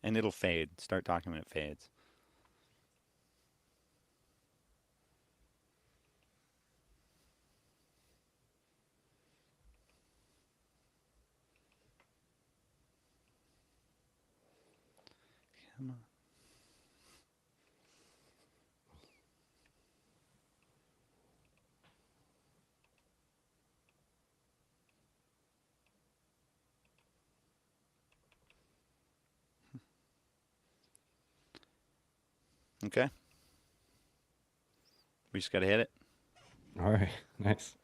And it'll fade. Start talking when it fades. Come on. Okay. We just got to hit it. All right, nice.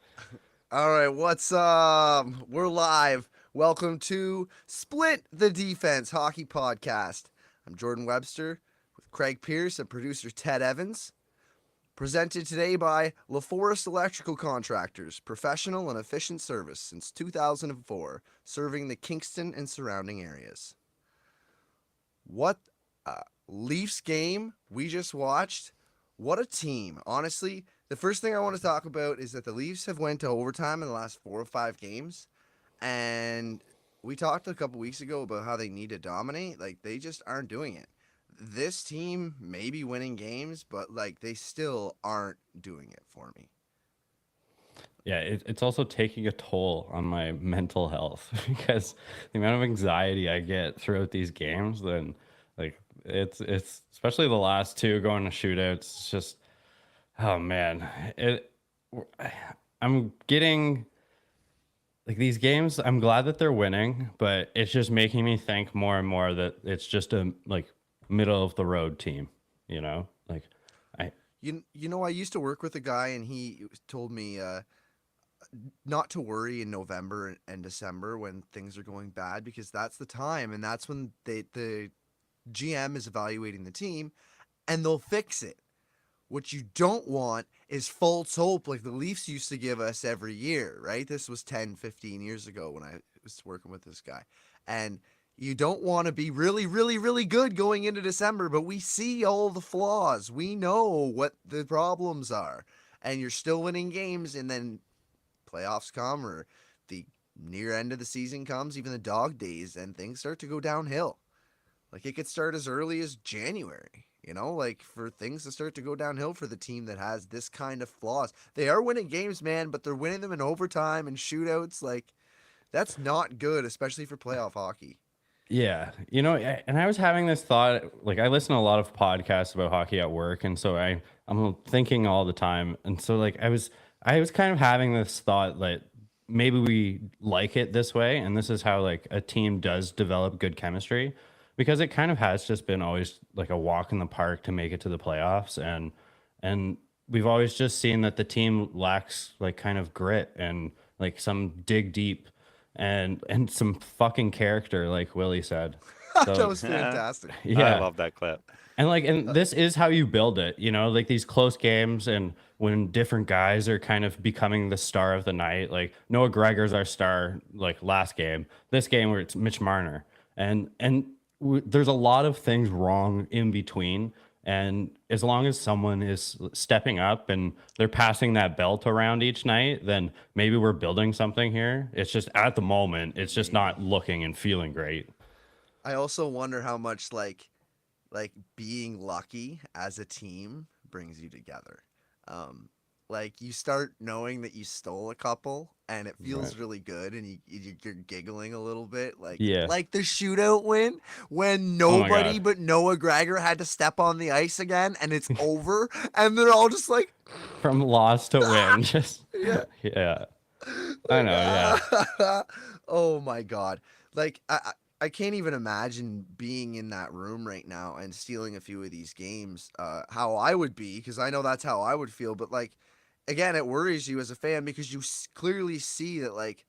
All right, what's up? We're live. Welcome to Split the Defense Hockey Podcast. I'm Jordan Webster with Craig Pearce and producer Ted Evans. Presented today by LaForest Electrical Contractors, professional and efficient service since 2004, serving the Kingston and surrounding areas. What a Leafs game we just watched. What a team. Honestly, the first thing I want to talk about is that the Leafs have went to overtime in the last 4 or 5 games. And we talked a couple weeks ago about how they need to dominate. Like, they just aren't doing it. This team may be winning games, but, like, they still aren't doing it for me. Yeah, it's also taking a toll on my mental health because the amount of anxiety I get throughout these games, then like it's especially the last two going to shootouts. It's just, oh man, I'm getting like these games. I'm glad that they're winning, but it's just making me think more and more that it's just a like middle of the road team. Like I You know, I used to work with a guy, and he told me not to worry in November and December when things are going bad, because that's the time, and that's when the GM is evaluating the team, and they'll fix it. What you don't want is false hope like the Leafs used to give us every year, right? This was 10, 15 years ago when I was working with this guy. And you don't want to be really, really, really good going into December, but we see all the flaws. We know what the problems are. And you're still winning games, and then playoffs come, or the near end of the season comes, even the dog days, and things start to go downhill. Like, it could start as early as January, like for things to start to go downhill for the team that has this kind of flaws. They are winning games, man, but they're winning them in overtime and shootouts. Like, that's not good, especially for playoff hockey. Yeah, and I was having this thought, like I listen to a lot of podcasts about hockey at work, and so I'm thinking all the time, and so like I was kind of having this thought that maybe we like it this way, and this is how like a team does develop good chemistry, because it kind of has just been always like a walk in the park to make it to the playoffs, and we've always just seen that the team lacks like kind of grit and like some dig deep and some fucking character, like Willie said. That So was fantastic. I yeah, love that clip. and this is how you build it, like these close games and when different guys are kind of becoming the star of the night. Like Noah Gregor's our star, like last game. This game where it's Mitch Marner, and there's a lot of things wrong in between. And as long as someone is stepping up and they're passing that belt around each night, then maybe we're building something here. It's just at the moment, it's just not looking and feeling great. I also wonder how much like being lucky as a team brings you together. Um, like, you start knowing that you stole a couple, and it Right. feels really good, and you're giggling a little bit, Yeah. like the shootout win when Oh my nobody God. but Noah Gregor had to step on the ice again, and it's over, and they're all just like, From loss to win. Just, yeah, yeah. I like, know. Yeah. oh my god, like I can't even imagine being in that room right now and stealing a few of these games. How I would be, because I know that's how I would feel. But, like, again, it worries you as a fan because you clearly see that, like,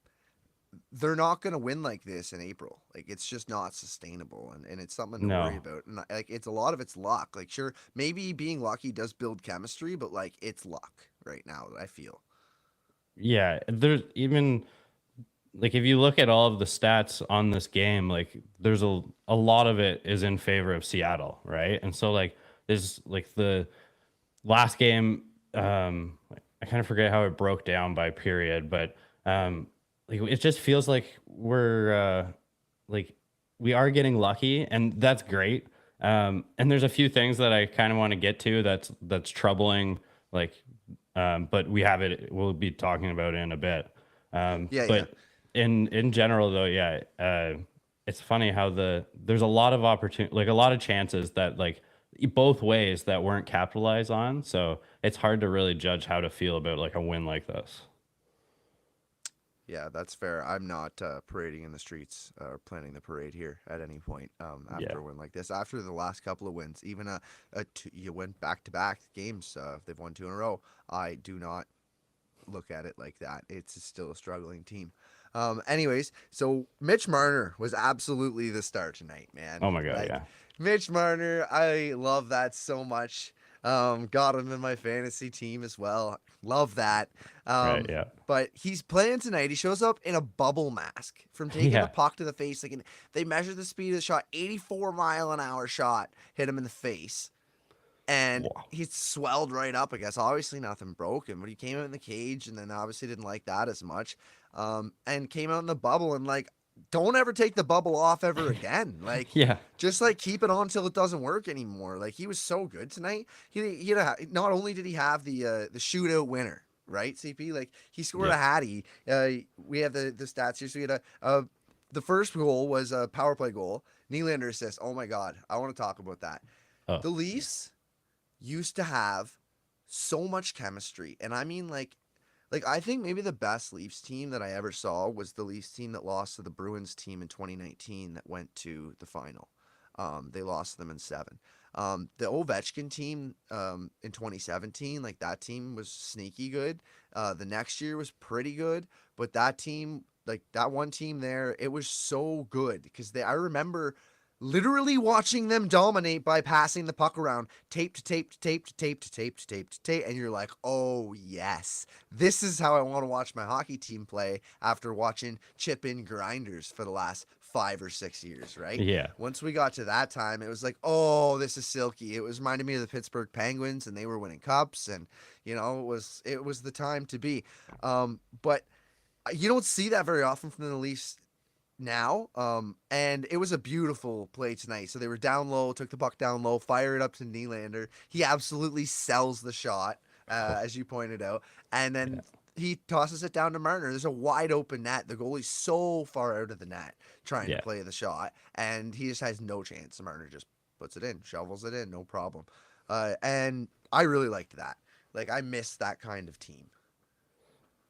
they're not going to win like this in April. Like, it's just not sustainable, and it's something to worry No. about. And, like, it's a lot of it's luck. Like, sure, maybe being lucky does build chemistry, but, like, it's luck right now, I feel. Yeah. There's even like if you look at all of the stats on this game, like there's a lot of it is in favor of Seattle, right? And so like there's like the last game, I kind of forget how it broke down by period, but like it just feels like like we are getting lucky, and that's great. And there's a few things that I kind of want to get to that's troubling, like, but we'll be talking about it in a bit. Yeah, yeah. But in general though, yeah, it's funny how there's a lot of opportunity, like a lot of chances that like both ways that weren't capitalized on. So it's hard to really judge how to feel about like a win like this. Yeah, that's fair. I'm not parading in the streets or planning the parade here at any point Yeah. after a win like this. After the last couple of wins, even you went back-to-back games. If they've won 2 in a row, I do not look at it like that. It's still a struggling team. Anyways, so Mitch Marner was absolutely the star tonight, man. Oh my God. Like, Yeah. Mitch Marner, I love that so much. Got him in my fantasy team as well. Love that. Right. Yeah. But he's playing tonight. He shows up in a bubble mask from taking Yeah. the puck to the face. Like, they measured the speed of the shot, 84-mile-an-hour shot hit him in the face. And Wow. he swelled right up, I guess. Obviously nothing broken, but he came out in the cage and then obviously didn't like that as much. And came out in the bubble and like, don't ever take the bubble off ever again. Like, Yeah. just like keep it on until it doesn't work anymore. Like, he was so good tonight. He had not only did he have the shootout winner, right, CP? Like, he scored a hattie. We have the stats here. So we had the first goal was a power play goal. Nylander assist. Oh my God, I want to talk about that. Oh. The Leafs used to have so much chemistry, and I mean like I think maybe the best Leafs team that I ever saw was the Leafs team that lost to the Bruins team in 2019 that went to the final. They lost them in 7. The Ovechkin team in 2017, like that team was sneaky good. The next year was pretty good, but that team, like that one team there, it was so good because I remember literally watching them dominate by passing the puck around tape to tape to tape to tape to tape to tape to tape, and you're like, oh yes, this is how I want to watch my hockey team play after watching chip in grinders for the last 5 or 6 years, right? Yeah. Once we got to that time, it was like, oh, this is silky. It was reminding me of the Pittsburgh Penguins, and they were winning cups, and it was the time to be. But you don't see that very often from the Leafs now. And it was a beautiful play tonight. So they were down low, took the puck down low, fired it up to Nylander. He absolutely sells the shot, as you pointed out. And then he tosses it down to Marner. There's a wide open net. The goalie's so far out of the net trying to play the shot, and he just has no chance. Marner just puts it in, shovels it in, no problem. And I really liked that. Like, I missed that kind of team.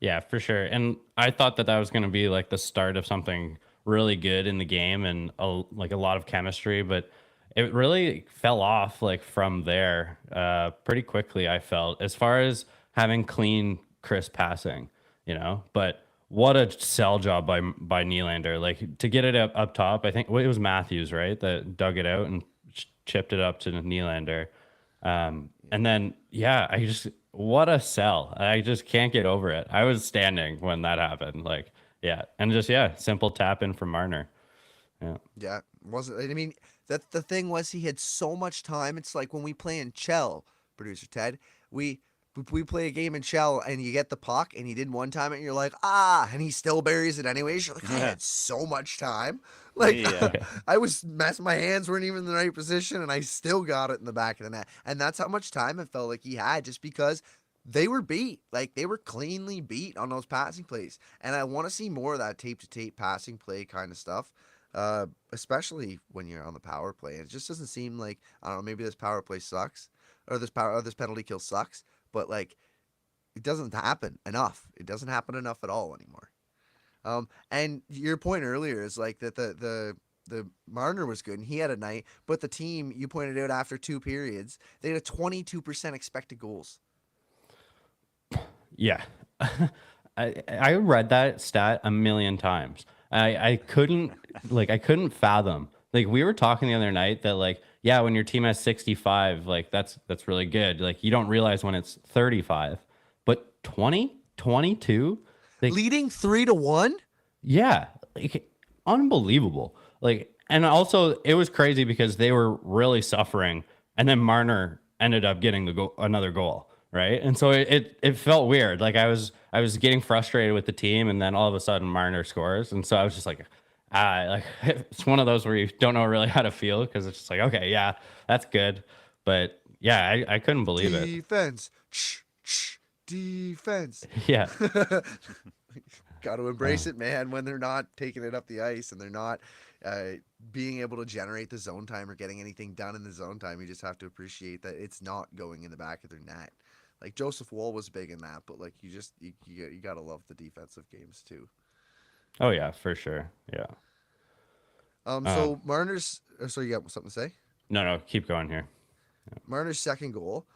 Yeah, for sure. And I thought that was going to be like the start of something really good in the game and like a lot of chemistry, but it really fell off like from there pretty quickly, I felt, as far as having clean, crisp passing, but what a sell job by Nylander. Like, to get it up top, I think it was Matthews, right, that dug it out and chipped it up to Nylander. And then, what a sell. I just can't get over it. I was standing when that happened. Like, simple tap in from Marner. Yeah, wasn't. I mean, that the thing was he had so much time. It's like when we play in Chell, producer Ted, we play a game in Chell and you get the puck and he did one time and you're like, and he still buries it anyways. You're like, I had so much time. Like, I was my hands weren't even in the right position and I still got it in the back of the net. And that's how much time it felt like he had, just because they were beat. Like, they were cleanly beat on those passing plays. And I want to see more of that tape to tape passing play kind of stuff. Especially when you're on the power play. And it just doesn't seem like, I don't know, maybe this power play sucks or this penalty kill sucks, but like, it doesn't happen enough. It doesn't happen enough at all anymore. And your point earlier is like that the Marner was good and he had a night, but the team, you pointed out, after 2 periods, they had a 22% expected goals. Yeah. I read that stat a million times. I couldn't fathom. Like, we were talking the other night that, like, yeah, when your team has 65, like that's really good. Like, you don't realize when it's 35, but 20, 22, like, leading 3-1. Yeah, like, unbelievable. Like, and also it was crazy because they were really suffering, and then Marner ended up getting another goal, right? And so it felt weird. Like, I was getting frustrated with the team, and then all of a sudden Marner scores, and so I was just like, Like it's one of those where you don't know really how to feel because it's just like, okay, yeah, that's good, but yeah, I couldn't believe it. Defense, defense. Yeah, Got to uh, embrace it, man. When they're not taking it up the ice and they're not uh, being able to generate the zone time or getting anything done in the zone time, you just have to appreciate that it's not going in the back of their net. Like Joseph Wall was big in that, but like you got to love the defensive games too. oh yeah, for sure. Yeah. Uh, So Marner's. So you got something to say? no, no, keep going here. Marner's second goal.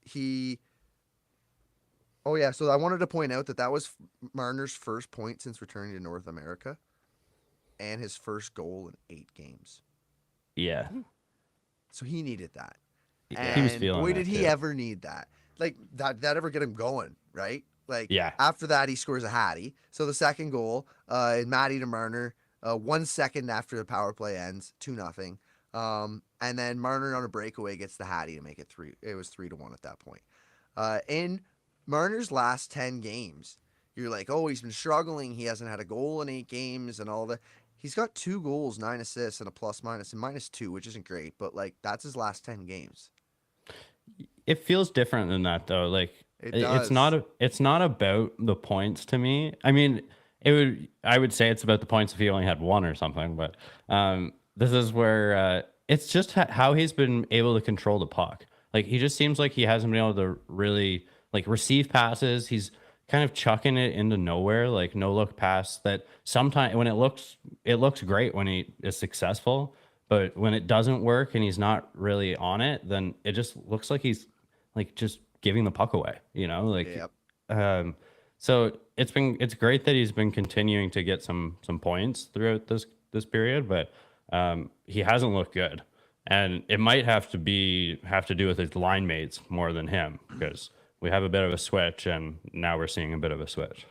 He. Oh yeah. So I wanted to point out that that was Marner's first point since returning to North America, and his first goal in 8 games. Yeah, So he needed that. he was And feeling boy, that did he too. ever need that. Like, that ever get him going, right? Like, Yeah, after that, he scores a hattie. So the second goal, Matty to Marner, 1 second after the power play ends, 2-0. And then Marner on a breakaway gets the hattie to make it 3. It was 3-1 at that point. In Marner's last 10 games, you're like, oh, he's been struggling. He hasn't had a goal in 8 games and all that. He's got 2 goals, 9 assists, and a plus minus and -2, which isn't great, but like that's his last 10 games. it feels different than that though. Like It it's does. it's not about the points to me. I mean, I would say it's about the points if he only had one or something, but this is where it's just how he's been able to control the puck. Like he just seems like he hasn't been able to really like receive passes. He's kind of chucking it into nowhere, like no look pass that sometimes when it looks great when he is successful, but when it doesn't work and he's not really on it, then it just looks like he's like just giving the puck away, you know, like Yep. um so it's great that he's been continuing to get some points throughout this period, but he hasn't looked good. And it might have to do with his line mates more than him because we have a bit of a switch and now we're seeing a bit of a switch.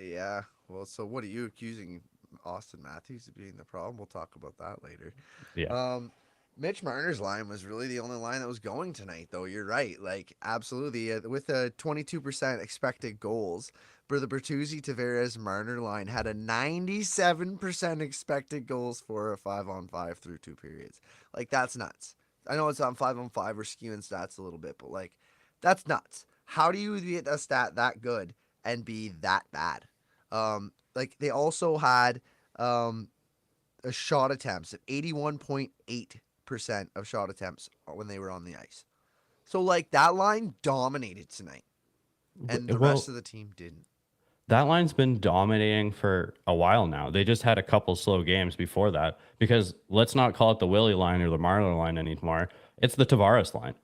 Yeah. Well, so what are you accusing Austin Matthews of being the problem? We'll talk about that later. Yeah. Um, Mitch Marner's line was really the only line that was going tonight, though. You're right. Like, absolutely. With a 22% expected goals, for the Bertuzzi, Tavares, Marner line had a 97% expected goals for a 5-on-5 through 2 periods. Like, that's nuts. I know it's on 5-on-5, we're skewing stats a little bit, but like, that's nuts. How do you get a stat that good and be that bad? Like, they also had a shot attempts at 81.8% of shot attempts when they were on the ice. So like that line dominated tonight, and the rest Well, of the team didn't. that line's been dominating for a while now. They just had a couple slow games before that because let's not call it the Willie line or the Marler line anymore. It's the Tavares line.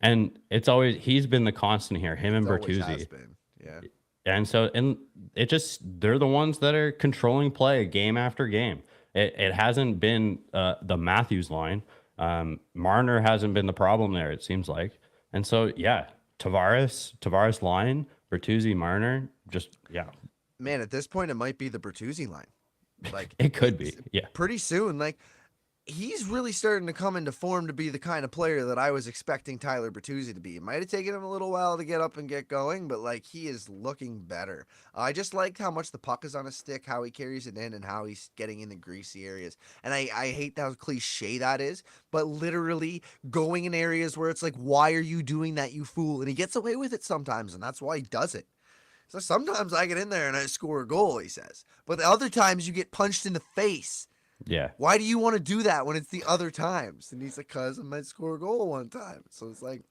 And it's always he's been the constant here, him It and always has Bertuzzi. been. Yeah. And it just they're the ones that are controlling play game after game. It hasn't been the Matthews line. Marner hasn't been the problem there, it seems like. And so yeah, Tavares line, Bertuzzi, Marner, just yeah, Man, at this point, it might be the Bertuzzi line. Like it could be. Yeah. pretty soon, like he's really starting to come into form to be the kind of player that I was expecting Tyler Bertuzzi to be. It might have taken him a little while to get up and get going, but like he is looking better. I just like how much the puck is on his stick, how he carries it in, and how he's getting in the greasy areas. And I hate how cliche that is, but literally going in areas where it's like, why are you doing that, you fool? And he gets away with it sometimes, and that's why he does it. So sometimes I get in there and I score a goal, he says. But the other times you get punched in the face. Yeah. Why do you want to do that when it's the other times? And he's like, cause I might score a goal one time. So it's like,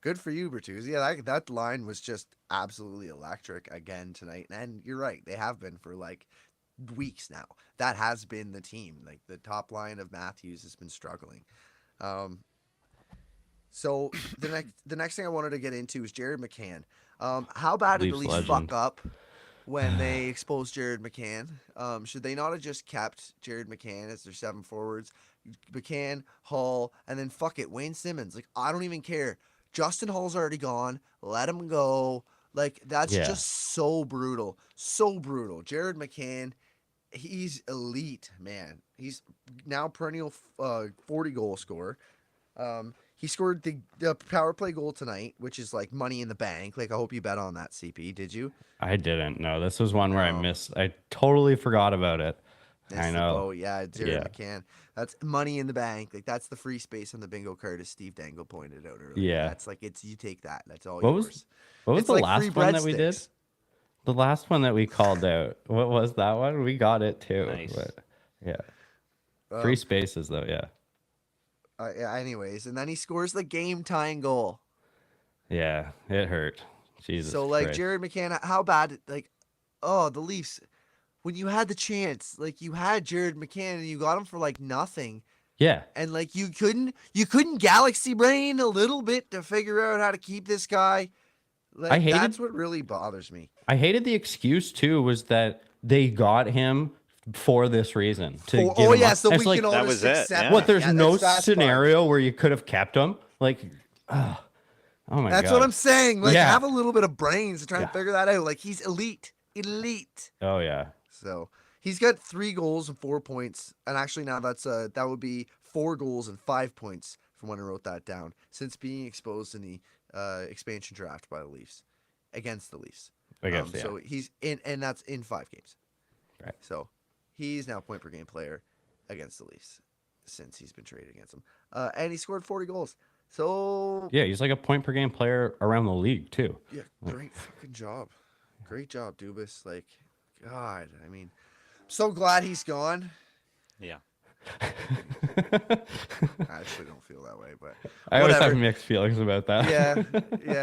good for you, Bertuzzi. Yeah, that line was just absolutely electric again tonight. And you're right, they have been for like weeks now. That has been the team. Like the top line of Matthews has been struggling. Um, so the next thing I wanted to get into is Jared McCann. How bad did the Leafs Leafs legend. fuck up when they exposed Jared McCann? Should they not have just kept Jared McCann as their 7 forwards? McCann, Hall, and then fuck it, Wayne Simmons. Like, I don't even care. Justin Hall's already gone. Let him go. Like, that's Yeah. just so brutal. So brutal. Jared McCann, he's elite, man. He's now perennial 40 goal scorer. He scored the power play goal tonight, which is like money in the bank. Like, I hope you bet on that, CP. Did you? I didn't know. This was one where No. I totally forgot about it. I Missed the know. boat. Yeah, Jared Yeah. McCann. That's money in the bank. Like that's the free space on the bingo card, as Steve Dangle pointed out earlier. Yeah. That's like it's you take that. That's all What was yours. what was It's the like free last one that we did? breadsticks. The last one that we called out. What was that one? We got it too. Nice. But yeah. Free Um, spaces though, yeah. yeah, anyways, and then he scores the game tying goal. Yeah, it hurt. Jesus So like Christ. Jared McCann, how bad? Like, oh, the Leafs. When you had the chance, like you had Jared McCann and you got him for like nothing, Yeah. and like you couldn't galaxy brain a little bit to figure out how to keep this guy. I Like hated that's what really bothers me. I hated the excuse too was that they got him for this reason to For get oh him yeah, up. so And we it's like can all That just was it, accept yeah. what it. there's Yeah, no that's fast scenario where you could have kept him? Like oh my That's god. what I'm saying. Like, Yeah. have a little bit of brains to try and Yeah. figure that out. Like, he's elite, elite. Oh yeah. So he's got 3 goals and 4 points, and actually now that would be 4 goals and 5 points from when I wrote that down since being exposed in the expansion draft by the Leafs against the Leafs. I guess yeah. So he's in, and that's in 5 games. Right. So he's now point per game player against the Leafs since he's been traded against them, and he scored 40 goals. So Yeah, he's like a point per game player around the league too. yeah, great fucking job. Great job, Dubas. Like, God, I mean, I'm so glad he's gone. Yeah. I actually don't feel that way, but I always have whatever. mixed feelings about that. Yeah,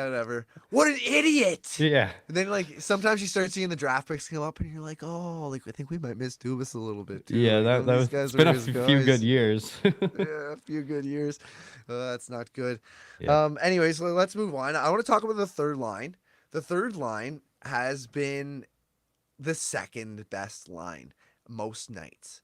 whatever. What an idiot! Yeah. And then, like, sometimes you start seeing the draft picks come up, and you're like, oh, like I think we might miss Dubas a little bit too. Yeah, Like, that these was guys it's been are a his few good guys. years. Yeah, a few good years. That's not good. Yeah. Anyways, let's move on. I want to talk about the third line. The third line has been the second best line most nights.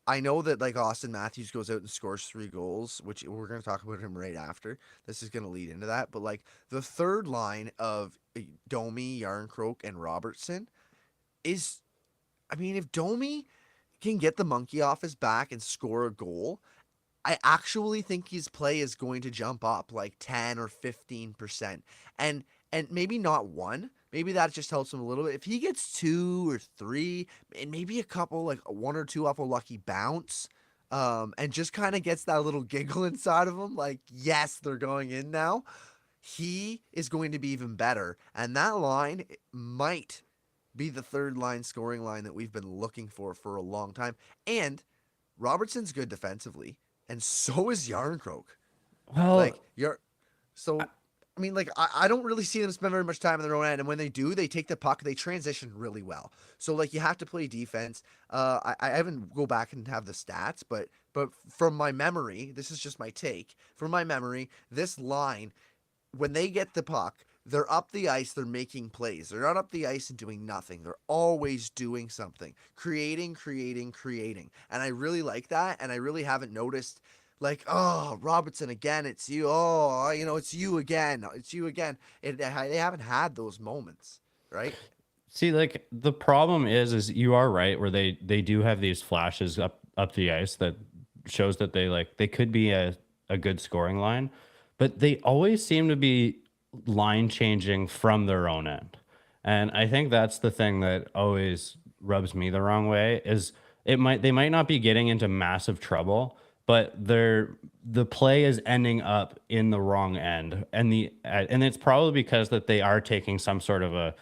I know that like Austin Matthews goes out and scores 3 goals, which we're going to talk about him right after. This is going to lead into that. But like the third line of Domi, Yarncroke, and Robertson is, I mean, if Domi can get the monkey off his back and score a goal, I actually think his play is going to jump up like 10 or 15%. And maybe not one. Maybe that just helps him a little bit. If he gets 2 or 3 and maybe a couple, like 1 or 2 off a lucky bounce, and just kind of gets that little giggle inside of him, like, yes, they're going in now, he is going to be even better. And that line might be the third line scoring line that we've been looking for a long time. And Robertson's good defensively. And so is Yarncroke. Well, Like I mean, like I don't really see them spend very much time in their own end, and when they do, they take the puck, they transition really well. So like you have to play defense. I haven't go back and have the stats, but from my memory, this is just my take. From my memory, this line, when they get the puck, they're up the ice, they're making plays. They're not up the ice and doing nothing. They're always doing something, creating. And I really like that, and I really haven't noticed like, oh, Robertson again, it's you. Oh, it's you again. It's you again. They haven't had those moments, right? see, like the problem is you are right where they do have these flashes up the ice that shows that they could be a good scoring line, but they always seem to be line changing from their own end. And I think that's the thing that always rubs me the wrong way is they might not be getting into massive trouble, but the play is ending up in the wrong end, and it's probably because that they are taking some sort of a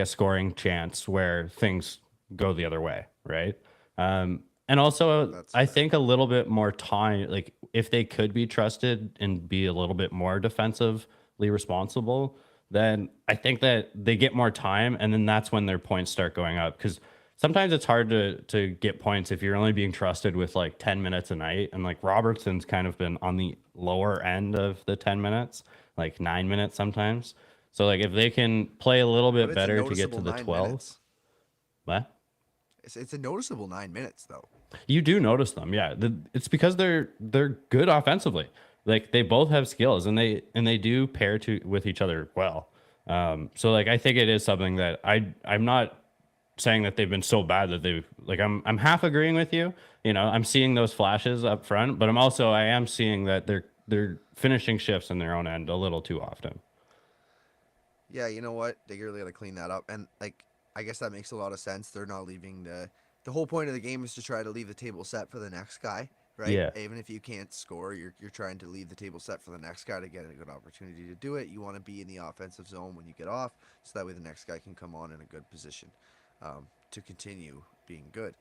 scoring chance where things go the other way, right? And also That's I fair. think a little bit more time, like if they could be trusted and be a little bit more defensively responsible, then I think that they get more time, and then that's when their points start going up. Because sometimes it's hard to get points if you're only being trusted with like 10 minutes a night. And like Robertson's kind of been on the lower end of the 10 minutes, like 9 minutes sometimes. So like if they can play a little bit But it's a better to get to noticeable the 9 12, minutes. what? It's a noticeable 9 minutes though. You do notice them, yeah. It's because they're good offensively. Like they both have skills, and they do pair with each other well. So like I think it is something that I'm not saying that they've been so bad that they've like I'm half agreeing with you. I'm seeing those flashes up front, but I am seeing that they're finishing shifts in their own end a little too often. Yeah, you know what? They really got to clean that up. And like, I guess that makes a lot of sense. They're not leaving the whole point of the game is to try to leave the table set for the next guy, right? Yeah. Even if you can't score, you're trying to leave the table set for the next guy to get a good opportunity to do it. You want to be in the offensive zone when you get off, so that way the next guy can come on in a good position to continue being good.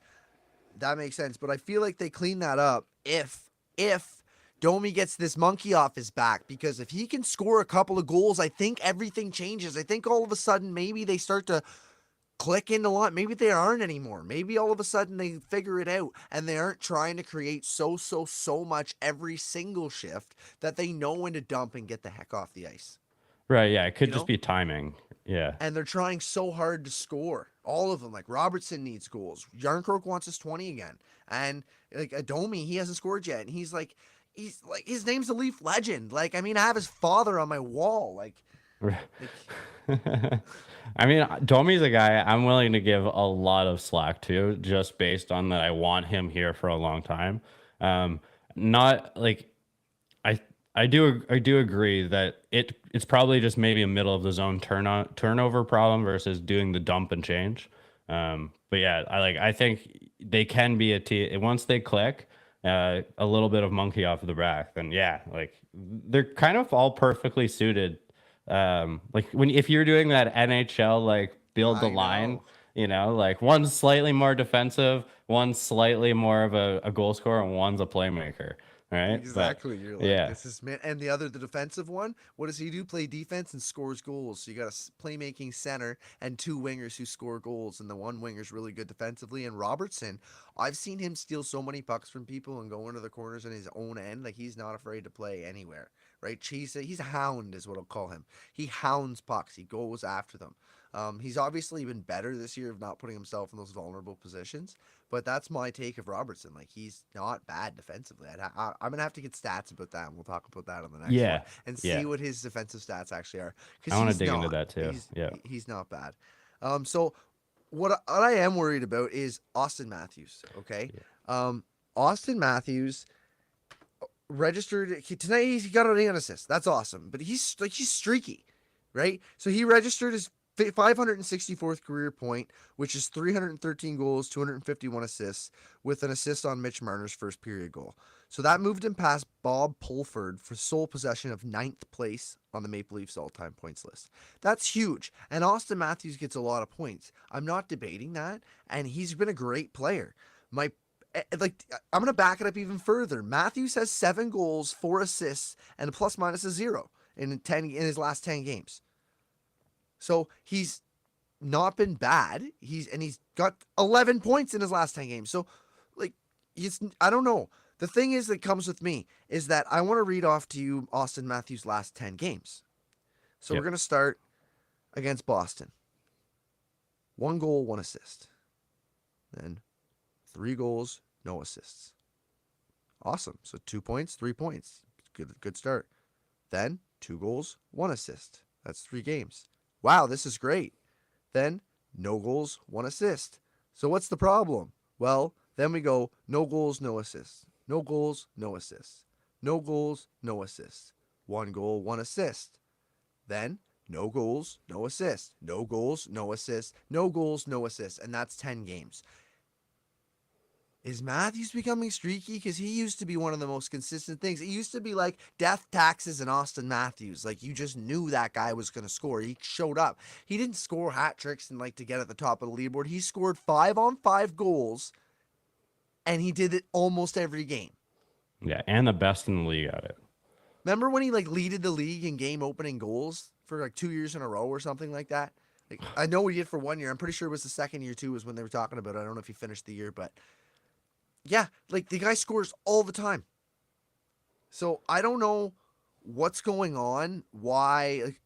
That makes sense, but I feel like they clean that up if Domi gets this monkey off his back, because if he can score a couple of goals, I think everything changes. I think all of a sudden maybe they start to click into line. Maybe they aren't anymore. Maybe all of a sudden they figure it out and they aren't trying to create so much every single shift, that they know when to dump and get the heck off the ice. Right. Yeah. It could You just know? be timing. Yeah. And they're trying so hard to score. All of them. Like Robertson needs goals. Yarncroke wants his 20 again. And like Adomi, he hasn't scored yet. And he's like his name's a Leaf legend. Like, I mean, I have his father on my wall. Like I mean, Domi's a guy I'm willing to give a lot of slack to, just based on that I want him here for a long time. Not like I I do agree that it's probably just maybe a middle of the zone turnover problem versus doing the dump and change. But yeah, I think they can be a team once they click. A little bit of monkey off of the back, then yeah, like they're kind of all perfectly suited. Like if you're doing that NHL like build the I line, know. like one's slightly more defensive, one's slightly more of a goal scorer, and one's a playmaker, right? But Exactly. You're like, yeah, this is man. And the defensive one, what does he do? Play defense and scores goals. So you got a playmaking center and two wingers who score goals. And the one winger's really good defensively. And Robertson, I've seen him steal so many pucks from people and go into the corners in his own end. Like, he's not afraid to play anywhere, right? He's a hound, is what I'll call him. He hounds pucks. He goes after them. He's obviously been better this year of not putting himself in those vulnerable positions. But that's my take of Robertson. Like, he's not bad defensively. I'm gonna have to get stats about that, and we'll talk about that on the next one yeah, and yeah. see what his defensive stats actually are, I because want to he's dig into not. that too. Yeah, He's not bad. So what I am worried about is Austin Matthews. Okay, yeah, Austin Matthews registered tonight. He got an 8 assists. That's awesome. But he's streaky, right? So he registered his 564th career point, which is 313 goals, 251 assists, with an assist on Mitch Marner's first period goal. So that moved him past Bob Pulford for sole possession of 9th place on the Maple Leafs all-time points list. That's huge. And Austin Matthews gets a lot of points. I'm not debating that, and he's been a great player. I'm gonna back it up even further. Matthews has 7 goals, 4 assists, and a plus minus of 0 in his last 10 games. So he's not been bad. He's got 11 points in his last 10 games. So like I don't know. The thing is that comes with me is that I want to read off to you Austin Matthews' last 10 games. So yep. we're going to start against Boston. 1 goal, 1 assist. Then 3 goals, no assists. Awesome. So 2 points, 3 points. Good start. Then 2 goals, 1 assist. That's 3 games. Wow, this is great. Then no goals, 1 assist. So what's the problem? Well, then we go no goals, no assists. No goals, no assists. No goals, no assists. 1 goal, 1 assist. Then no goals, no assists. No goals, no assists. No goals, no assists. And that's 10 games. Is Matthews becoming streaky? Because he used to be one of the most consistent things. It used to be like death, taxes, and Austin Matthews. Like, you just knew that guy was going to score. He showed up. He didn't score hat tricks and like to get at the top of the leaderboard. He scored 5-on-5 goals, and he did it almost every game. Yeah, and the best in the league at it. Remember when he like leaded the league in game opening goals for like 2 years in a row or something like that? Like, I know he did for 1 year. I'm pretty sure it was the second year too, was when they were talking about it. I don't know if he finished the year, but yeah, like the guy scores all the time. So I don't know what's going on. Why? Like,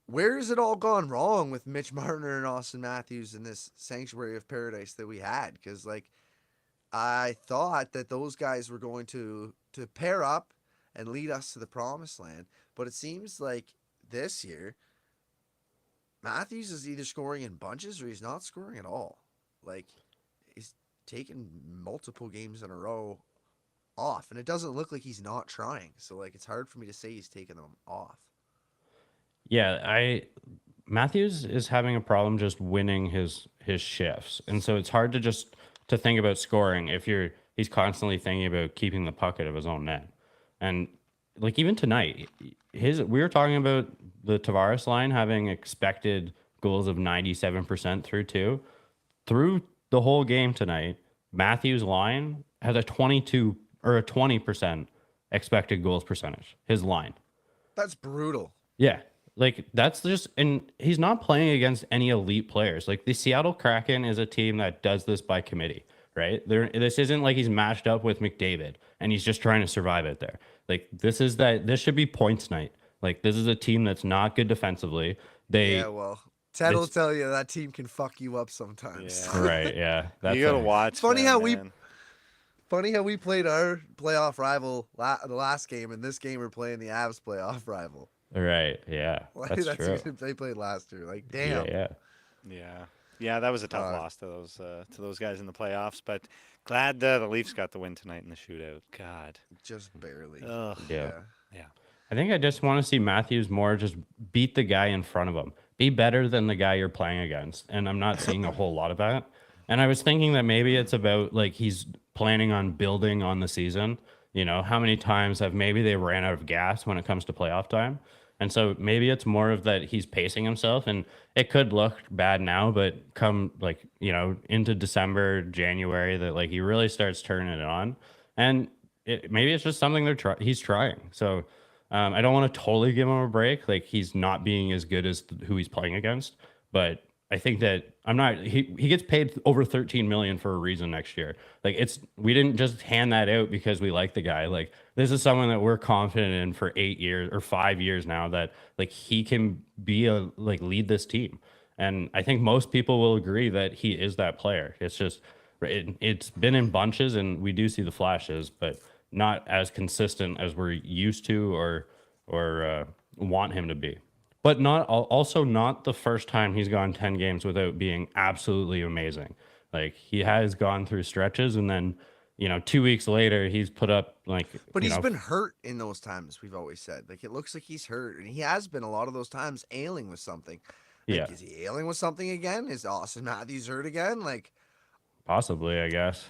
where has it all gone wrong with Mitch Marner and Austin Matthews in this sanctuary of paradise that we had? Because like I thought that those guys were going to pair up and lead us to the promised land, but it seems like this year Matthews is either scoring in bunches or he's not scoring at all. Like, he's taken multiple games in a row off, and it doesn't look like he's not trying. So like, it's hard for me to say he's taking them off. Yeah, Matthews is having a problem just winning his shifts, and so it's hard to just to think about scoring if he's constantly thinking about keeping the puck out of his own net. And like even tonight, we were talking about the Tavares line having expected goals of 97% through the whole game tonight. Matthews line has a 22 or a 20% expected goals percentage. His line. That's brutal. Yeah. Like that's just, and he's not playing against any elite players. Like the Seattle Kraken is a team that does this by committee, right? This isn't like he's matched up with McDavid and he's just trying to survive out there. Like this should be points night. Like this is a team that's not good defensively. Yeah, well, Ted will it's- tell you that team can fuck you up sometimes. Yeah. Right. Yeah. That's You got to watch. Funny that, how man. Funny how we played our playoff rival the last game, and this game we're playing the Avs playoff rival. right. Yeah. Like, That's true. who they played last year. Like, damn. Yeah. Yeah, that was a tough loss to those guys in the playoffs. But glad the Leafs got the win tonight in the shootout. God, Just barely. ugh. Yeah. Yeah. I think I just want to see Matthews more just beat the guy in front of him. Be better than the guy you're playing against. And I'm not seeing a whole lot of that. And I was thinking that maybe it's about like he's planning on building on the season. You know, how many times have maybe they ran out of gas when it comes to playoff time? And so maybe it's more of that he's pacing himself, and it could look bad now, but come like, you know, into December, January, that like he really starts turning it on. And maybe it's just something he's trying. So I don't want to totally give him a break. Like he's not being as good as who he's playing against, but I think that he gets paid over 13 million for a reason next year. Like we didn't just hand that out because we like the guy. Like this is someone that we're confident in for 8 years or 5 years now that like he can lead this team. And I think most people will agree that he is that player. It's just it's been in bunches and we do see the flashes, but not as consistent as we're used to or want him to be. But also not the first time he's gone 10 games without being absolutely amazing. Like he has gone through stretches and then, you know, 2 weeks later he's put up like. But he's been hurt in those times. We've always said like it looks like he's hurt, and he has been a lot of those times ailing with something. Like, Yeah. Is he ailing with something again? Is Austin Matthews hurt again? Like Possibly, I guess.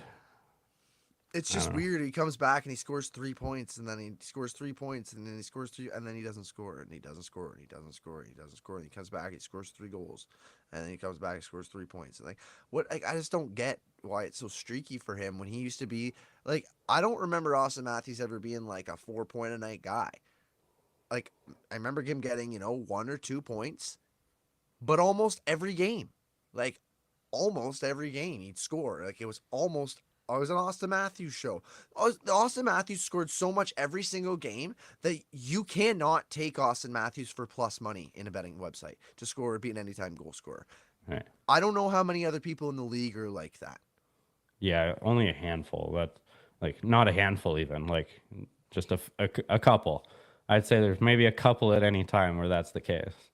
it's just weird. He comes back and he scores 3 points, and then he scores 3 points, and then he scores 3, and then he doesn't score, and he doesn't score, and he doesn't score, and he doesn't score, and he comes back, he scores 3 goals, and then he comes back, and scores 3 points. And like what? Like, I just don't get why it's so streaky for him when he used to be like. I don't remember Austin Matthews ever being like a 4-point a night guy. Like I remember him getting 1 or 2 points, but almost every game, like almost every game he'd score. Like it was almost. Oh, it was an Austin Matthews show. Austin Matthews scored so much every single game that you cannot take Austin Matthews for plus money in a betting website to score or be an anytime goal scorer. Right. I don't know how many other people in the league are like that. Yeah, only a handful. But like not a handful even. Like just a couple. I'd say there's maybe a couple at any time where that's the case.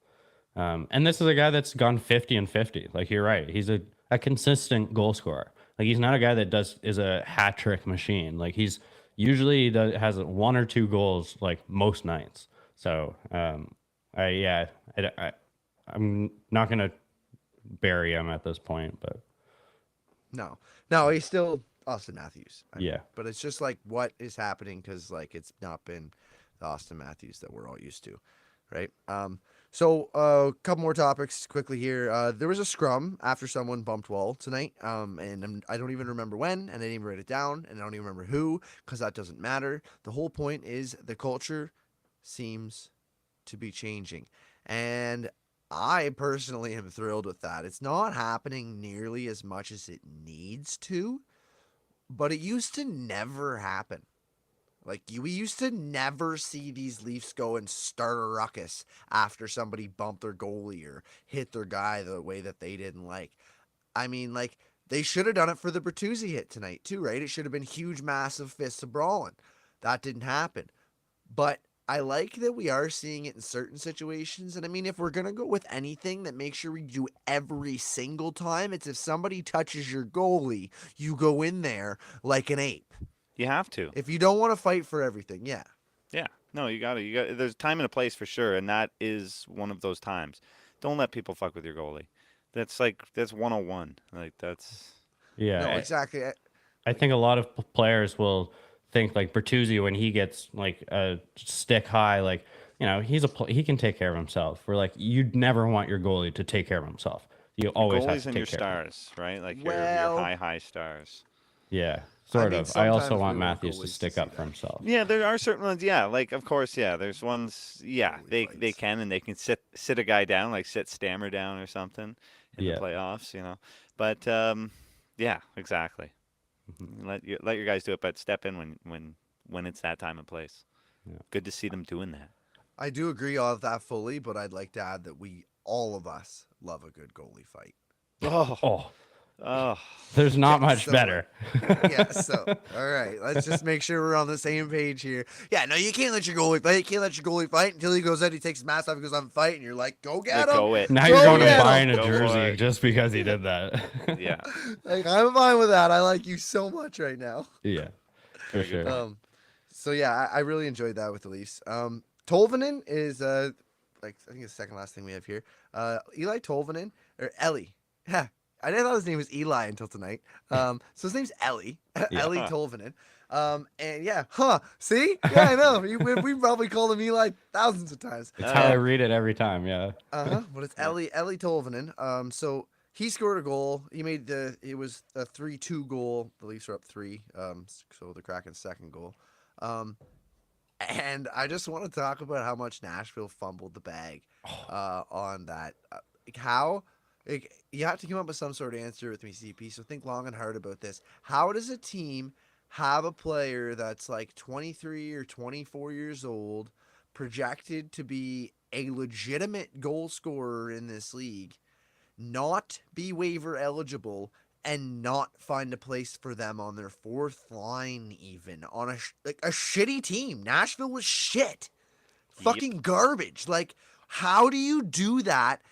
And this is a guy that's gone 50 and 50. Like you're right. He's a consistent goal scorer. Like he's not a guy that is a hat trick machine. Like he's usually has 1 or 2 goals like most nights. So I'm not gonna bury him at this point, but No, he's still Austin Matthews. yeah. But it's just like what is happening because like it's not been the Austin Matthews that we're all used to, right? So a couple more topics quickly here. There was a scrum after someone bumped wall tonight, and I don't even remember when, and I didn't even write it down, and I don't even remember who, because that doesn't matter. The whole point is the culture seems to be changing, and I personally am thrilled with that. It's not happening nearly as much as it needs to, but it used to never happen. Like, we used to never see these Leafs go and start a ruckus after somebody bumped their goalie or hit their guy the way that they didn't like. I mean, like, they should have done it for the Bertuzzi hit tonight, too, right? It should have been huge, massive fists of brawling. That didn't happen. But I like that we are seeing it in certain situations. And I mean, if we're going to go with anything that makes sure we do every single time, it's if somebody touches your goalie, you go in there like an ape. You have to. If you don't want to fight for everything, yeah. Yeah. No, you got to. There's time and a place for sure, and that is one of those times. Don't let people fuck with your goalie. That's 101. Like that's Yeah, No, exactly. I think a lot of players will think like Bertuzzi when he gets like a stick high, like he can take care of himself. We're like you'd never want your goalie to take care of himself. You your always have goalies to and your take care of him. stars, right? Like your Well, high stars. Yeah, I sort mean, of. I also sometimes we want want Matthews to goalies to stick see up for that. himself. Yeah, there are certain ones. Yeah, like of course, yeah. There's ones. Yeah, Goalie they fights. can and they can sit a guy down, like sit Stammer down or something in the Yeah. playoffs, you know. But yeah, exactly. Mhm. Let your guys do it, but step in when it's that time and place. Yeah. Good to see them doing that. I do agree on that fully, but I'd like to add that all of us, love a good goalie fight. Oh, Oh, oh, there's not Yeah, much so, better. Yeah, so all right, let's just make sure we're on the same page here. Yeah, no, you can't let your goalie fight. You can't let your goalie fight until he goes out, he takes his mask off, he goes on a fight, and you're like, go get let him. go it. Now Go you're going and get buying him. a Go for jersey it. just because he did that. Yeah. Like, I'm fine with that. I like you so much right now. Yeah, for Very good sure. point. So yeah, I really enjoyed that with the Leafs. Tolvanen is like I think it's the second last thing we have here. Eli Tolvanen or Ellie. Yeah, I didn't thought his name was Eli until tonight. So his name's Ellie. Yeah. Ellie Tolvanen. And yeah, see, yeah, I know. We probably called him Eli thousands of times. It's how I yeah. read it every time. Yeah. But it's Yeah. Ellie Tolvanen. So he scored a goal. It was a 3-2 goal. The Leafs are up 3. So the Kraken's second goal. And I just want to talk about how much Nashville fumbled the bag on that. You have to come up with some sort of answer with me, CP. So think long and hard about this. How does a team have a player that's like 23 or 24 years old, projected to be a legitimate goal scorer in this league, not be waiver eligible, and not find a place for them on their fourth line, even on a shitty team? Nashville was shit, fucking garbage. Like, how do you do that?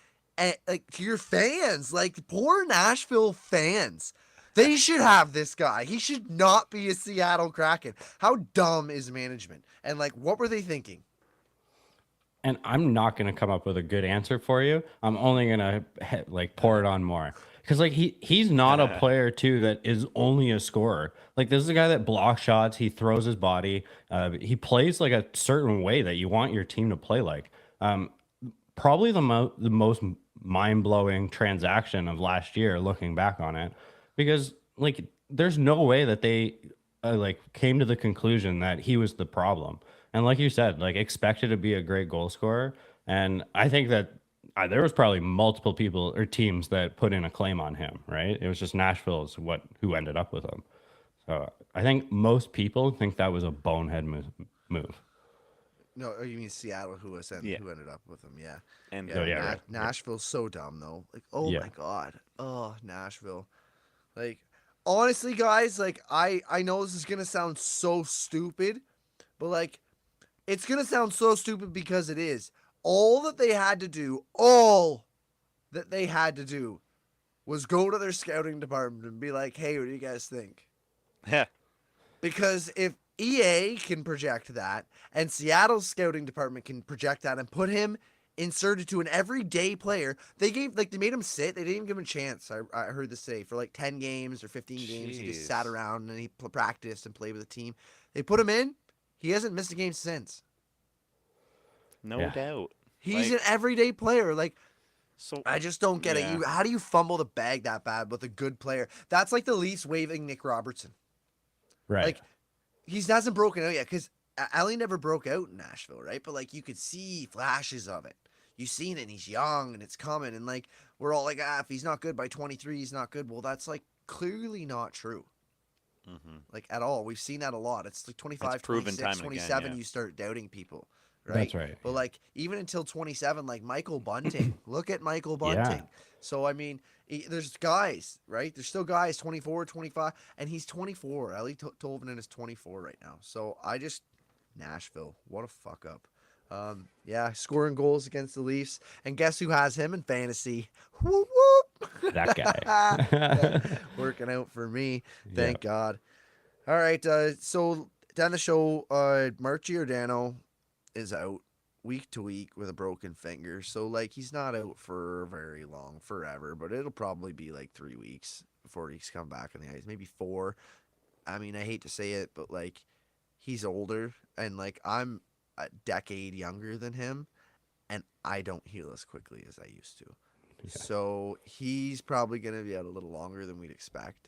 Like, to your fans, like, poor Nashville fans. They should have this guy. He should not be a Seattle Kraken. How dumb is management? And like, what were they thinking? And I'm not going to come up with a good answer for you. I'm only going to like pour it on more. Because like he's not a player too that is only a scorer. Like this is a guy that blocks shots. He throws his body. He plays like a certain way that you want your team to play like. Probably the most mind blowing transaction of last year, looking back on it, because like there's no way that they like came to the conclusion that he was the problem. And like you said, like expected to be a great goal scorer. And I think that there was probably multiple people or teams that put in a claim on him, right? It was just Nashville's who ended up with him. So I think most people think that was a bonehead move. No, you mean Seattle, who ended up with him? Yeah, And Oh, yeah, right. Nashville's so dumb though. Like, oh Yeah. my god, oh Nashville. Like, honestly, guys, like I know this is gonna sound so stupid, but like, it's gonna sound so stupid because it is. All that they had to do was go to their scouting department and be like, hey, what do you guys think? yeah, Because if EA can project that and Seattle's scouting department can project that and put him inserted to an everyday player, they made him sit. They didn't even give him a chance. I heard this say for like 10 games or 15 games. He just sat Jeez. around and he practiced and played with the team. They put him in. He hasn't missed a game since. no Yeah. doubt. He's Like, an everyday player. Like, so I just don't get yeah. it. How do you fumble the bag that bad with a good player? That's like the Leafs waving Nick Robertson. Right. Like, he hasn't broken out yet because Allie never broke out in Nashville, right? But like, you could see flashes of it. You've seen it, and he's young, and it's coming. And like, we're all like, if he's not good by 23, he's not good. Well, that's like clearly not true. Like, at all. We've seen that a lot. It's like 25, It's proven 26, time and again, 27, yeah. you start doubting people, right? That's right. But like, even until 27, like Michael Bunting. Look at Michael Bunting. So, I mean, there's guys, right? There's still guys 24, 25, and he's 24. Ellie Tolvanen is 24 right now. So, Nashville, what a fuck up. Yeah, scoring goals against the Leafs. And guess who has him in fantasy? Whoop, whoop. That guy. Yeah, working out for me. Thank God. All right. So, down the show, Mark Giordano is out. week to week with a broken finger, so like he's not out for very long, forever, but it'll probably be like 3 weeks before he's come back on the ice, maybe 4. I mean, I hate to say it, but like he's older, and like I'm a decade younger than him, and I don't heal as quickly as I used to. Yeah. So he's probably going to be out a little longer than we'd expect.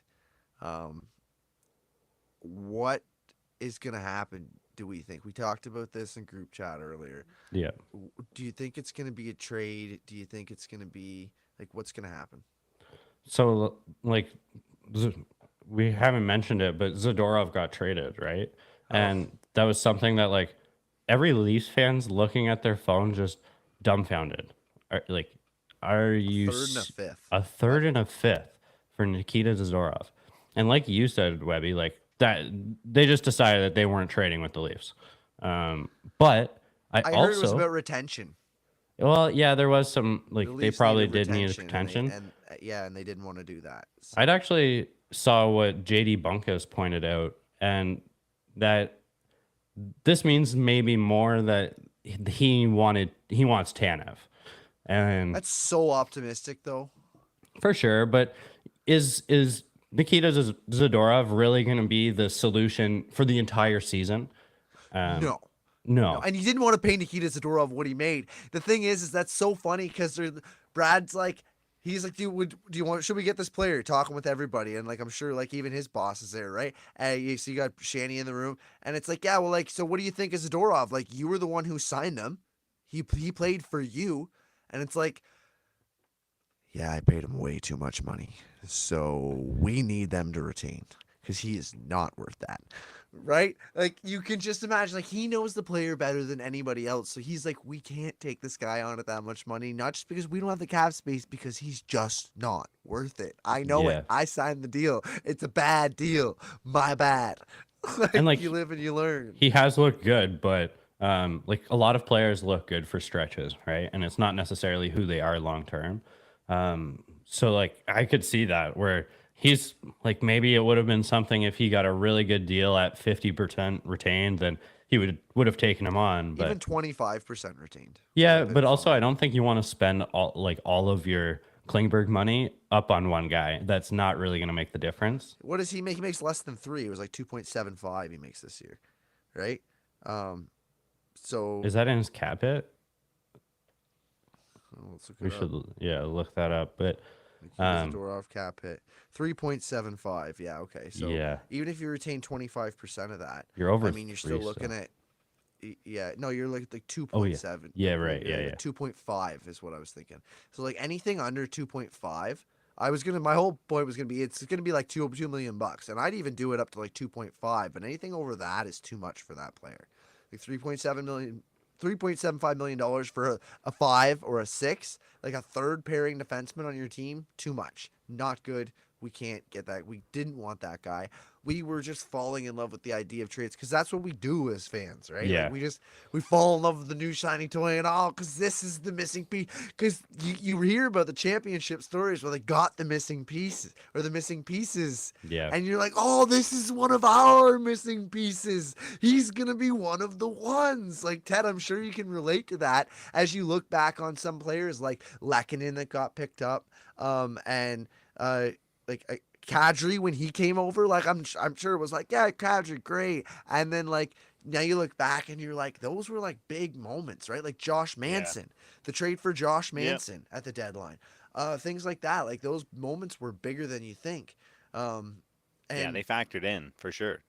Um, what is going to happen? Do we think we talked about this in group chat earlier? Yeah. Do you think it's going to be a trade? Do you think it's going to be like what's going to happen? So like we haven't mentioned it, but Zadorov got traded, right? And that was something that like every Leafs fans looking at their phone just dumbfounded. Like, are you Third and a fifth. a third and a fifth for Nikita Zadorov? And like you said, Webby, like that they just decided that they weren't trading with the Leafs. But I I also heard it was about retention. well, yeah, there was some The like they Leafs probably needed did need retention, retention. and they didn't want to do that. So. I'd actually saw what JD Bunkus pointed out, and that this means maybe more that he wants Tanev, and That's so optimistic, though. for sure. But is Nikita Zadorov really going to be the solution for the entire season? No. No. No, and you didn't want to pay Nikita Zadorov what he made. The thing is that's so funny because Brad's like, he's like, do you want? Should we get this player? Talking with everybody, and like I'm sure like even his boss is there, right? And so you got Shanny in the room, and it's like, yeah, well, like, so what do you think of Zadorov? Like, you were the one who signed him. He played for you, and it's like, yeah, I paid him way too much money, so we need them to retain because he is not worth that. Right? Like you can just imagine, like he knows the player better than anybody else. So he's like, we can't take this guy on at that much money, not just because we don't have the cap space, because he's just not worth it. I know Yeah. it. I signed the deal. It's a bad deal. My bad. And like you live and you learn. he has looked good, but like a lot of players look good for stretches, right? And it's not necessarily who they are long term. So like I could see that where he's like maybe it would have been something if he got a really good deal at 50% retained, then he would have taken him on. But Even 25% retained. yeah, but also I don't think you want to spend all of your Klingberg money up on one guy. That's not really going to make the difference. What does he make? He makes less than 3. It was like 2.75 he makes this year. Right? So Is that in his cap hit? let's look it We up. should look that up. But Zadorov cap hit 3.75. Yeah, okay. So yeah, even if you retain 25% of that, you're over. I mean, you're still looking at no, you're like 2.7. Oh yeah, yeah, right, You're yeah, like yeah. 2.5 is what I was thinking. So like anything under 2.5, my whole point was gonna be it's gonna be like $2 million, and I'd even do it up to like 2.5, but anything over that is too much for that player. Like $3.75 million for a 5 or a 6, like a third pairing defenseman on your team, too much. Not good. We can't get that. We didn't want that guy. We were just falling in love with the idea of trades because that's what we do as fans, right? Yeah. Like we fall in love with the new shiny toy and all because this is the missing piece. Because you hear about the championship stories where they got the missing pieces or the missing pieces. Yeah. And you're like, oh, this is one of our missing pieces. He's going to be one of the ones. Like, Ted, I'm sure you can relate to that as you look back on some players like Lehkonen that got picked up like Kadri when he came over, like I'm sure it was like, yeah, Kadri, great. And then like now you look back and you're like, those were like big moments, right? Like Josh Manson, the trade for Josh Manson at the deadline, things like that. Like those moments were bigger than you think. And they factored in for sure.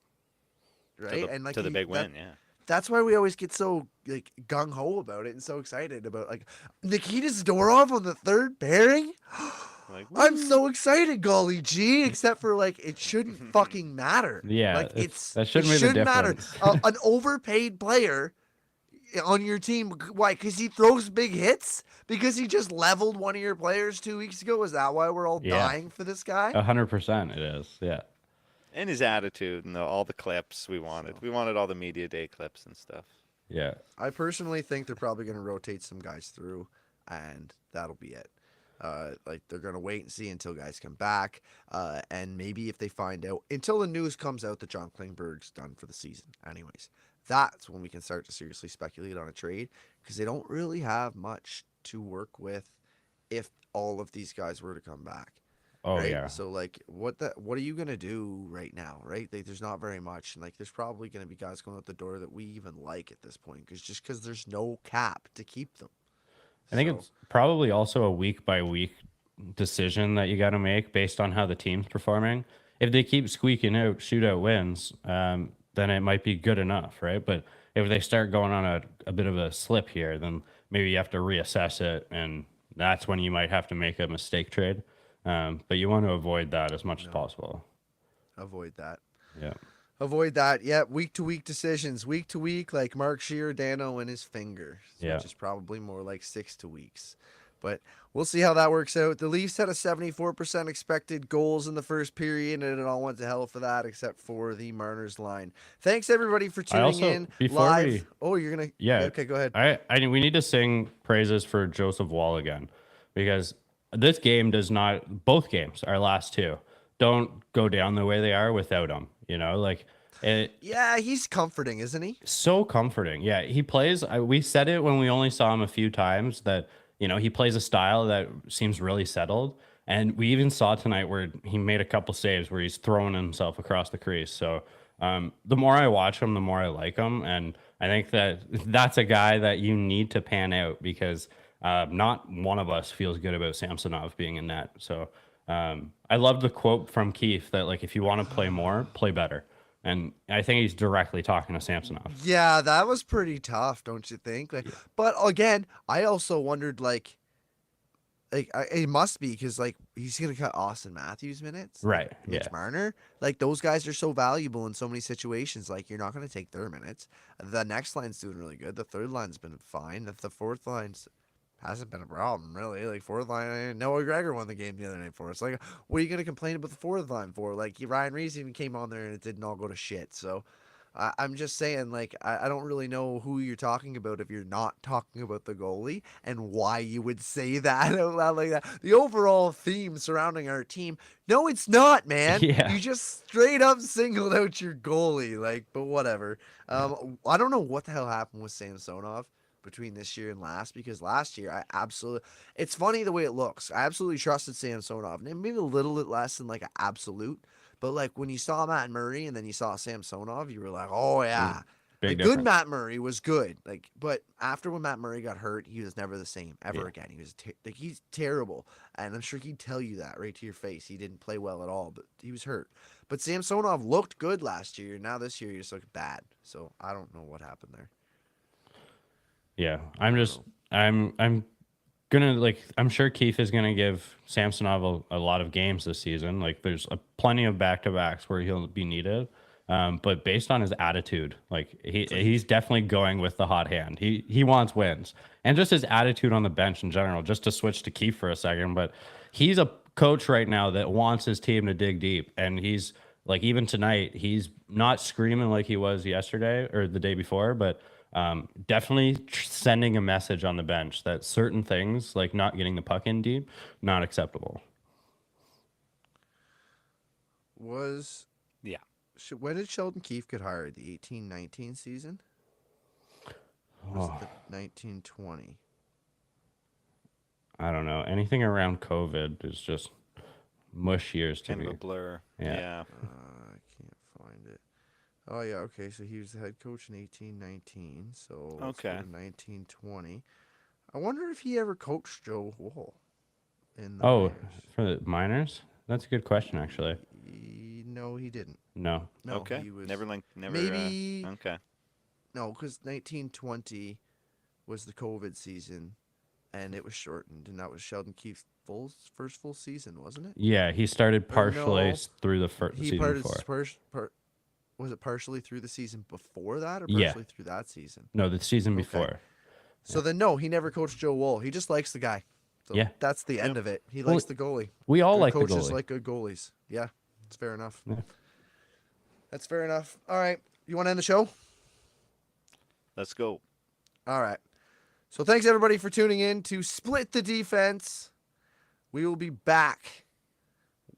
Right, and like to the big win, yeah. That's why we always get so like gung ho about it and so excited about like Nikita Zadorov on the third pairing. Like, I'm so excited, golly gee, except for like it shouldn't fucking matter. Yeah, like that shouldn't be the matter. difference. An overpaid player on your team, why? Because he throws big hits? Because he just leveled one of your players 2 weeks ago? Is that why we're all dying for this guy? 100% it is, yeah. And his attitude and all the clips we wanted. We wanted all the media day clips and stuff. Yeah. I personally think they're probably going to rotate some guys through, and that'll be it. Like they're gonna wait and see until guys come back, and maybe if they find out until the news comes out that John Klingberg's done for the season. Anyways, that's when we can start to seriously speculate on a trade. because they don't really have much to work with if all of these guys were to come back. Oh Right. yeah. So like what are you gonna do right now? Right. Like there's not very much. And like there's probably gonna be guys going out the door that we even like at this point because there's no cap to keep them. I think So, it's probably also a week by week decision that you got to make based on how the team's performing. If they keep squeaking out shootout wins, then it might be good enough, right? But if they start going on a bit of a slip here, then maybe you have to reassess it, and that's when you might have to make a mistake trade. But you want to avoid that as much as possible. avoid that. Yeah. Avoid that. Yeah, week to week decisions. Week to week, like Mark Giordano and his finger, Yeah. which is probably more like 6 to weeks. But we'll see how that works out. The Leafs had a 74% expected goals in the first period, and it all went to hell for that, except for the Marner's line. Thanks everybody for I tuning also in before live. we Oh, you're gonna yeah. Okay, go ahead. We need to sing praises for Joseph Wall again, because this game does not. Both games, our last two, don't go down the way they are without him. You know, like it. Yeah, he's comforting, isn't he? So comforting. Yeah, he plays. We said it when we only saw him a few times that he plays a style that seems really settled, and we even saw tonight where he made a couple saves where he's throwing himself across the crease. So the more I watch him, the more I like him, and I think that's a guy that you need to pan out because not one of us feels good about Samsonov being in net. So I love the quote from Keith that like if you want to play more, play better. And I think he's directly talking to Samsonov. Yeah, that was pretty tough, don't you think? Like, but again, I also wondered it must be because like he's gonna cut Austin Matthews minutes, Right. Mitch Yeah. Marner. Like those guys are so valuable in so many situations. Like you're not gonna take their minutes. The next line's doing really good. The third line's been fine. The fourth line's hasn't been a problem really. Like fourth line, Noah Gregor won the game the other night for us. Like, what are you gonna complain about the fourth line for? Like Ryan Reeves even came on there and it didn't all go to shit. So I'm just saying, like, I don't really know who you're talking about if you're not talking about the goalie and why you would say that out loud like that. The overall theme surrounding our team, no, it's not, man. Yeah. You just straight up singled out your goalie, like, but whatever. I don't know what the hell happened with Samsonov between this year and last, because last year it's funny the way it looks. I absolutely trusted Samsonov, and maybe a little bit less than like an absolute. But like when you saw Matt Murray and then you saw Samsonov, you were like, "Oh yeah, Big like difference. good Matt Murray was good." Like, but after when Matt Murray got hurt, he was never the same ever Yeah. again. He was like he's terrible, and I'm sure he'd tell you that right to your face. He didn't play well at all, but he was hurt. But Samsonov looked good last year. Now this year he just looked bad. So I don't know what happened there. Yeah. I'm gonna I'm sure Keith is gonna give Samsonov a lot of games this season. Like there's plenty of back-to-backs where he'll be needed. But based on his attitude, like he's definitely going with the hot hand. He wants wins, and just his attitude on the bench in general. Just to switch to Keith for a second, but he's a coach right now that wants his team to dig deep, and he's like even tonight he's not screaming like he was yesterday or the day before, but definitely sending a message on the bench that certain things like not getting the puck in deep, not acceptable. Yeah. When did Sheldon Keefe get hired? The 18-19 season? Or was it the 19-20? I don't know. Anything around COVID is just mush years to Kind me. of a blur. Yeah. Yeah. I can't find it. Oh yeah, okay. So he was the head coach in 18-19. So let's go Okay. to 19-20. I wonder if he ever coached Joe Wool in the Oh, minors. for the minors? That's a good question, actually. No, he didn't. No. No, Okay. he was Never. maybe Okay. no, because 19-20 was the COVID season, and it was shortened, and that was Sheldon Keefe's first full season, wasn't it? Yeah, he started partially no, through the first He season parted before. was it partially through the season before that, or Yeah. partially through that season? No, the season Okay. before. So then, no, he never coached Joe Wool. He just likes the guy. So Yeah. that's the end of it. He Well, likes the goalie. We all Good like the coaches goalie. like good goalies. Yeah, it's fair enough. Yeah. That's fair enough. All right, you want to end the show? Let's go. All right. So thanks everybody for tuning in to Split the Defense. We will be back.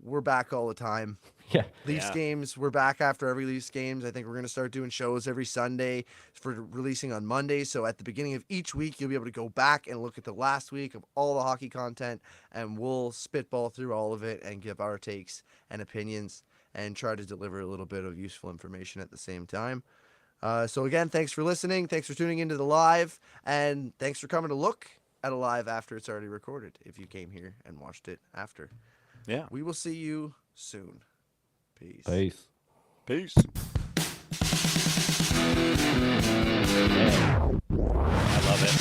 We're back all the time. Yeah. Leafs Yeah. games, we're back after every Leafs games. I think we're going to start doing shows every Sunday for releasing on Monday. So at the beginning of each week, you'll be able to go back and look at the last week of all the hockey content, and we'll spitball through all of it and give our takes and opinions and try to deliver a little bit of useful information at the same time. So again, thanks for listening. Thanks for tuning into the live, and thanks for coming to look at a live after it's already recorded, if you came here and watched it after. Yeah. We will see you soon. Peace. Peace. Peace. I love it.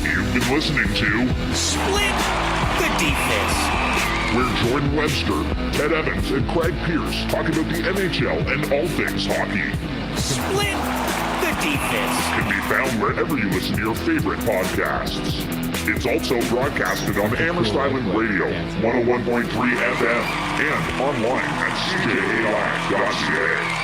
You've been listening to Split the Defense. where Jordan Webster, Ted Evans, and Craig Pearce talk about the NHL and all things hockey. Split the Defense. Can be found wherever you listen to your favorite podcasts. It's also broadcasted on Amherst Island Radio, 101.3 FM, and online at CJAI.CA.